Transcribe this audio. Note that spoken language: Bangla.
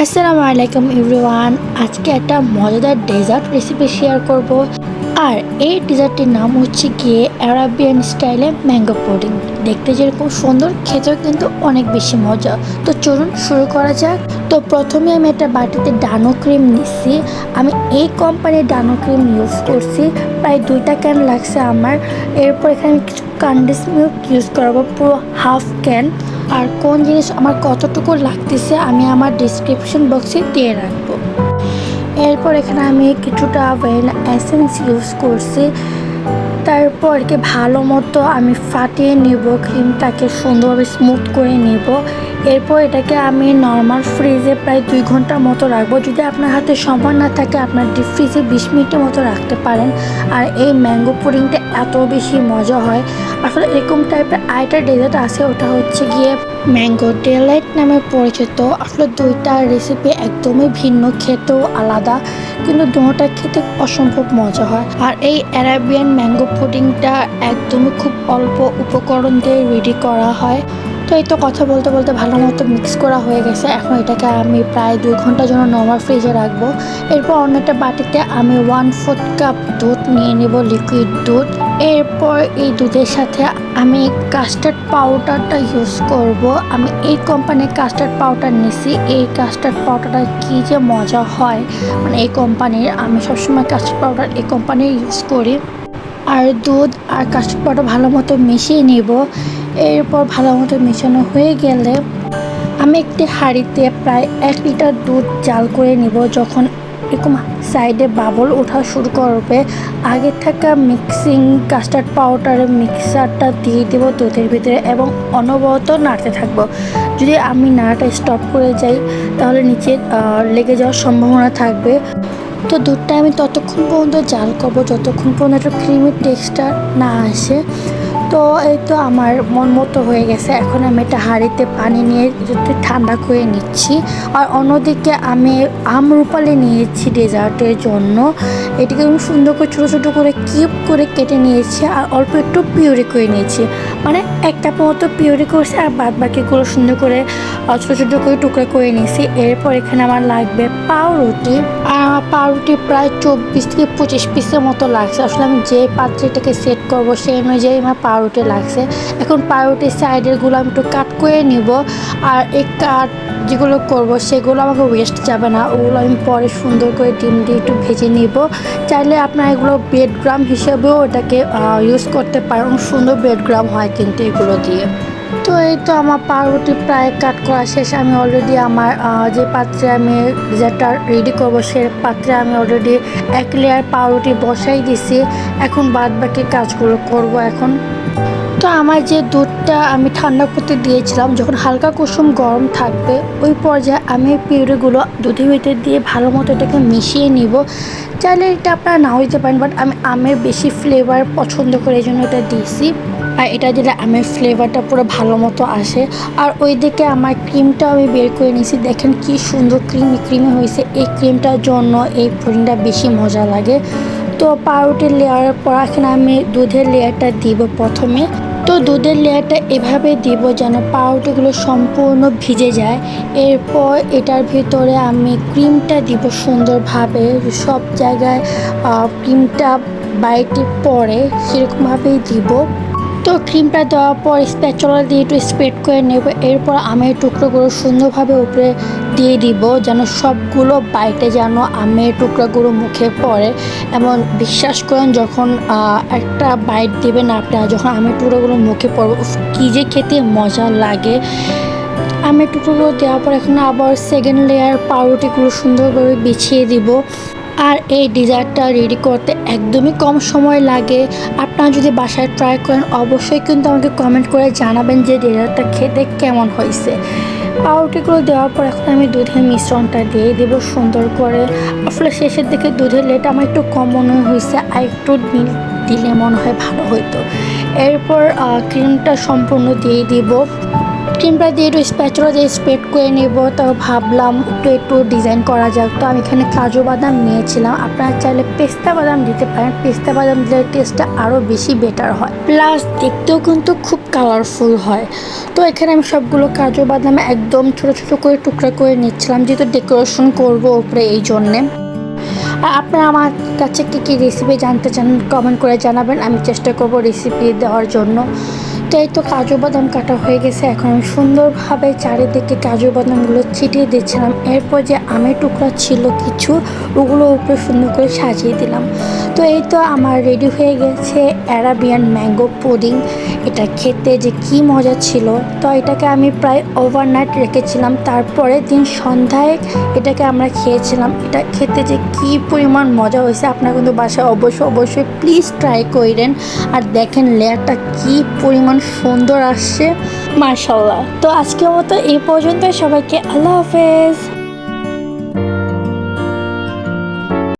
আসসালামু আলাইকুম এভরিওয়ান। আজকে একটা মজাদার ডেজার্ট রেসিপি শেয়ার করব। আর এই ডেজার্টটির নাম হচ্ছে গিয়ে অ্যারাবিয়ান স্টাইলে ম্যাঙ্গো পুডিং। দেখতে যেরকম সুন্দর, খেতেও কিন্তু অনেক বেশি মজা। তো চলুন শুরু করা যাক। তো প্রথমে আমি একটা বাটিতে ডানো ক্রিম নিচ্ছি। আমি এই কোম্পানির ডানো ক্রিম ইউজ করছি, প্রায় 2টা ক্যান লাগছে আমার। এরপর এখানে আমি কিছু কনডেন্স মিল্ক ইউজ করবো, পুরো হাফ ক্যান। আর কোন জিনিস আমার কতটুকু লাগতেছে আমি আমার ডিসক্রিপশন বক্সে দিয়ে রাখবো। এরপর এখানে আমি কিছুটা ভ্যানিলা এসেন্স ইউজ করছি। তারপর ভালো মতো আমি ফাটিয়ে নিব, ক্রিমটাকে সুন্দরভাবে স্মুথ করে নিব। এরপর এটাকে আমি নর্মাল ফ্রিজে প্রায় 2 ঘন্টার মতো রাখবো। যদি আপনার হাতে সময় না থাকে আপনার ডিপ ফ্রিজে 20 মিনিটের মতো রাখতে পারেন। আর এই ম্যাঙ্গো পুডিংটা এত বেশি মজা হয়। আসলে এরকম টাইপের আরেকটা ডেজার্ট আছে, ওটা হচ্ছে গিয়ে ম্যাঙ্গো ডেলাইট নামে পরিচিত। আসলে 2টা রেসিপি একদমই ভিন্ন, খেতেও আলাদা, কিন্তু দুটোটা খেতে অসম্ভব মজা হয়। আর এই অ্যারাবিয়ান ম্যাঙ্গো পুডিংটা একদমই খুব অল্প উপকরণ দিয়ে রেডি করা হয়। তো এই তো কথা বলতে বলতে ভালো মতো মিক্স করা হয়ে গেছে। এখন এটাকে আমি প্রায় 2 ঘন্টার জন্য নর্মাল ফ্রিজে রাখবো। এরপর অন্য একটা বাটিতে আমি 1/4 কাপ দুধ নিয়ে নেব, লিকুইড দুধ। এরপর এই দুধের সাথে আমি কাস্টার্ড পাউডারটা ইউজ করব। আমি এই কোম্পানির কাস্টার্ড পাউডার নিছি। এই কাস্টার্ড পাউডারটা কী যে মজা হয়, মানে এই কোম্পানির, আমি সবসময় কাস্টার্ড পাউডার এই কোম্পানির ইউজ করি। আর দুধ আর কাস্টার্ড পাউডার ভালো মতো মিশিয়ে নিব। এরপর ভালো মতো মেশানো হয়ে গেলে আমি একটি হাঁড়িতে প্রায় 1 লিটার দুধ জাল করে নিব। যখন এরকম সাইডে বাবল ওঠা শুরু করবে, আগে থাকা মিক্সিং কাস্টার্ড পাউডারের মিক্সারটা দিয়ে দেবো দুধের ভিতরে এবং অনবরত নাড়তে থাকবো। যদি আমি নাড়াটা স্টপ করে যাই তাহলে নিচে লেগে যাওয়ার সম্ভাবনা থাকবে। তো দুধটা আমি ততক্ষণ পর্যন্ত জাল করবো যতক্ষণ পর্যন্ত একটা ক্রিমি টেক্সচার না আসে। তো এই তো আমার মন মতো হয়ে গেছে। এখন আমি একটা হাঁড়িতে পানি নিয়ে একটু ঠান্ডা করে নিচ্ছি। আর অন্যদিকে আমি আমরুপালি নিয়েছি ডেজার্টের জন্য। এটিকে আমি সুন্দর করে ছোটো ছোটো করে কিউব করে কেটে নিয়েছি আর অল্প একটু পিউরি করে নিয়েছি। মানে 1 কাপের মতো পিউরি করছি আর বাদ বাকিগুলো সুন্দর করে ছোটো ছোটো করে টুকরা করে নিয়েছি। এরপর এখানে আমার লাগবে পাউরুটি। আর আমার পাউরুটি প্রায় 24 থেকে 25 পিসের মতো লাগছে। আসলে আমি যে পাত্রটাকে সেট করবো সেই অনুযায়ী আমার পাউরুটি লাগছে। এখন পাউরুটির সাইডেরগুলো আমি একটু কাট করে নিব। আর এই কাট যেগুলো করব সেগুলো আমাকে ওয়েস্ট যাবে না, ওগুলো আমি পরে সুন্দর করে ডিম দিয়ে একটু ভেজে নিব। চাইলে আপনারা এগুলো ব্রেড গ্রাম হিসেবেও এটাকে ইউজ করতে পারেন, সুন্দর ব্রেড গ্রাম হয় কিন্তু এগুলো দিয়ে। তো এই তো আমার পাউরুটি প্রায় কাট করা শেষ। আমি অলরেডি আমার যে পাত্রে আমি ডেজার্টটা রেডি করবো সে পাত্রে আমি অলরেডি 1 লেয়ার পাউরুটি বসাই দিছি। এখন বাদ বাকি কাজগুলো করব এখন। তো আমার যে দুধটা আমি ঠান্ডা করতে দিয়েছিলাম, যখন হালকা কুসুম গরম থাকবে ওই পর্যায়ে আমি পিউরিগুলো দুধের ভিতরে দিয়ে ভালো মতো এটাকে মিশিয়ে নিব। চাইলে এটা আপনারা নাও দিতে পারেন, বাট আমি আমের বেশি ফ্লেভার পছন্দ করে এই জন্য এটা দিয়েছি। আর এটা দিলে আমের ফ্লেভারটা পুরো ভালো মতো আসে। আর ওইদিকে আমার ক্রিমটা আমি বের করে নিয়েছি। দেখেন কি সুন্দর ক্রিমি ক্রিমি হয়েছে। এই ক্রিমটার জন্য এই পুডিংটা বেশি মজা লাগে। তো পাউরুটির লেয়ারের পর এখানে আমি দুধের লেয়ারটা দিব প্রথমে। তো দুধের লেয়ারটা এভাবে দিব যেন পাউরুটিগুলো সম্পূর্ণ ভিজে যায়। এরপর এটার ভিতরে আমি ক্রিমটা দিব সুন্দরভাবে, সব জায়গায় ক্রিমটা বাইটে পড়ে সেরকমভাবেই দিব। তো ক্রিমটা দেওয়ার পর স্প্যাচুলা দিয়ে একটু স্প্রেড করে নেব। এরপর আমের টুকরোগুলো সুন্দরভাবে উপরে দিয়ে দিব যেন সবগুলো বাইটে যেন আমের টুকরোগুলো মুখে পড়ে। এমন বিশ্বাস করেন যখন একটা বাইট দেবেন আপনারা, যখন আমের টুকরোগুলো মুখে পড়বে কী যে খেতে মজা লাগে। আমের টুকরোগুলো দেওয়ার পর এখন আবার সেকেন্ড লেয়ার পাউরুটিগুলো সুন্দরভাবে বিছিয়ে দিব। আর এই ডেজার্টটা রেডি করতে একদমই কম সময় লাগে। আপনারা যদি বাসায় ট্রাই করেন অবশ্যই কিন্তু আমাকে কমেন্ট করে জানাবেন যে ডেজার্টটা খেতে কেমন হয়েছে। পাউরুটিগুলো দেওয়ার পর এখন আমি দুধের মিশ্রণটা দিয়ে দেবো সুন্দর করে। আসলে শেষের দিকে দুধের লেটা আমার একটু কম মনে হয়েছে, আর একটু দিলে মনে হয় ভালো হতো। এরপর ক্রিমটা সম্পূর্ণ দিয়ে দিব। ক্রিমটা দিয়ে একটু স্প্যাচুলা দিয়ে স্প্রেড করে নেব। তো ভাবলাম একটু ডিজাইন করা যাক। তো আমি এখানে কাজু বাদাম নিয়েছিলাম, আপনারা চাইলে পেস্তা বাদাম দিতে পারেন। পেস্তা বাদাম দিলে টেস্টটা আরও বেশি বেটার হয়, প্লাস দেখতেও কিন্তু খুব কালারফুল হয়। তো এখানে আমি সবগুলো কাজু বাদাম একদম ছোটো ছোটো করে টুকরা করে নিচ্ছিলাম, যেহেতু ডেকোরেশন করবো উপরে এই জন্যে। আর আপনারা আমার কাছে কী কী রেসিপি জানতে চান কমেন্ট করে জানাবেন, আমি চেষ্টা করব রেসিপি দেওয়ার জন্য। তো এই তো কাজু বাদাম কাটা হয়ে গেছে, এখন আমি সুন্দরভাবে চারিদিকে কাজু বাদামগুলো ছিটিয়ে দিচ্ছিলাম। এরপর যে আমের টুকরা ছিল কিছু, ওগুলো উপরে সুন্দর করে সাজিয়ে দিলাম। তো এই তো আমার রেডি হয়ে গেছে অ্যারাবিয়ান ম্যাঙ্গো পুডিং। এটা খেতে যে কি মজা ছিল। তো এটাকে আমি প্রায় ওভারনাইট রেখেছিলাম, তারপরের দিন সন্ধ্যায় এটাকে আমরা খেয়েছিলাম। এটা খেতে যে কি পরিমাণ মজা হয়েছে, আপনারা কিন্তু বাসায় অবশ্যই প্লিজ ট্রাই করেন। আর দেখেন লেয়ারটা কি পরিমাণ সুন্দর আসছে, মাশাআল্লাহ। তো আজকের মতো এই পর্যন্ত, সবাইকে আল্লাহ হাফেজ।